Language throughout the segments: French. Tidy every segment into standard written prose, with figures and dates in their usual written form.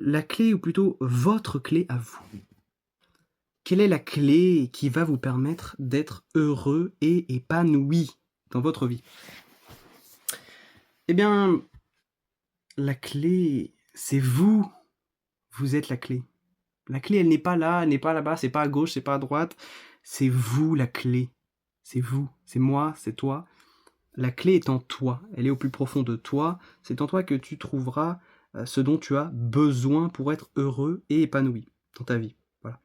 la clé ou plutôt votre clé à vous? Quelle est la clé qui va vous permettre d'être heureux et épanoui dans votre vie? Eh bien, la clé, c'est vous. Vous êtes la clé. La clé, elle n'est pas là, elle n'est pas là-bas, c'est pas à gauche, c'est pas à droite. C'est vous la clé. C'est vous, c'est moi, c'est toi. La clé est en toi, elle est au plus profond de toi. C'est en toi que tu trouveras ce dont tu as besoin pour être heureux et épanoui dans ta vie. Voilà.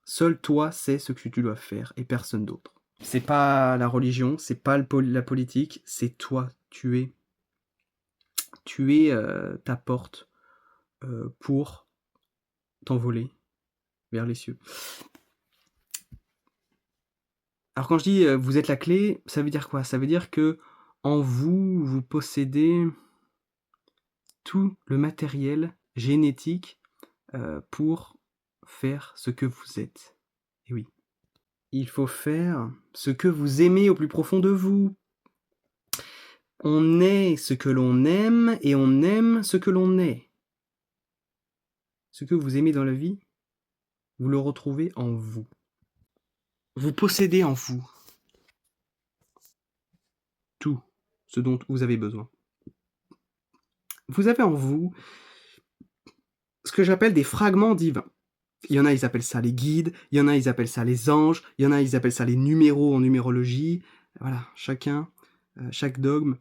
Seul toi sais ce que tu dois faire et personne d'autre. C'est pas la religion, c'est pas la politique, c'est toi. Tu es ta porte pour t'envoler vers les cieux. Alors quand je dis vous êtes la clé, ça veut dire quoi? Ça veut dire que en vous, vous possédez tout le matériel génétique pour faire ce que vous êtes. Et oui, il faut faire ce que vous aimez au plus profond de vous. On est ce que l'on aime et on aime ce que l'on est. Ce que vous aimez dans la vie, vous le retrouvez en vous. Vous possédez en vous tout ce dont vous avez besoin. Vous avez en vous ce que j'appelle des fragments divins. Il y en a, ils appellent ça les guides, il y en a, ils appellent ça les anges, il y en a, ils appellent ça les numéros en numérologie. Voilà, chaque dogme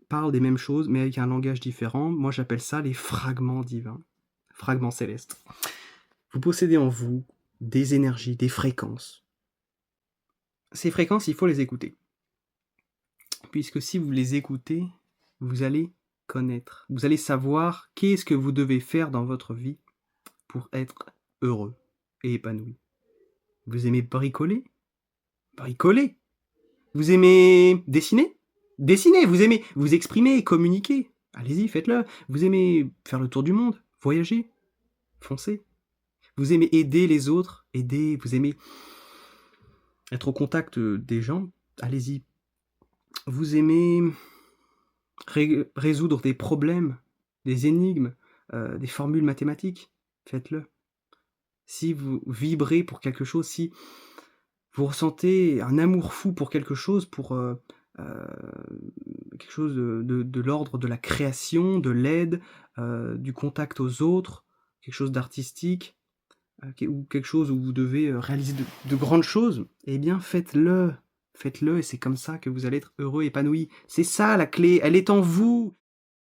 parle des mêmes choses, mais avec un langage différent. Moi, j'appelle ça les fragments divins, fragments célestes. Vous possédez en vous des énergies, des fréquences. Ces fréquences, il faut les écouter. Puisque si vous les écoutez, vous allez connaître, vous allez savoir qu'est-ce que vous devez faire dans votre vie pour être heureux et épanoui. Vous aimez bricoler? Bricoler. Vous aimez dessiner? Dessinez. Vous aimez vous exprimer, communiquer? Allez-y, faites-le. Vous aimez faire le tour du monde? Voyager? Foncez. Vous aimez aider les autres? Aider. Vous aimez être au contact des gens? Allez-y. Vous aimez résoudre des problèmes, des énigmes, des formules mathématiques? Faites-le. Si vous vibrez pour quelque chose, si vous ressentez un amour fou pour quelque chose, pour quelque chose de l'ordre de la création, de l'aide, du contact aux autres, quelque chose d'artistique, ou quelque chose où vous devez réaliser de grandes choses, eh bien faites-le. Faites-le et c'est comme ça que vous allez être heureux, épanoui. C'est ça la clé, elle est en vous.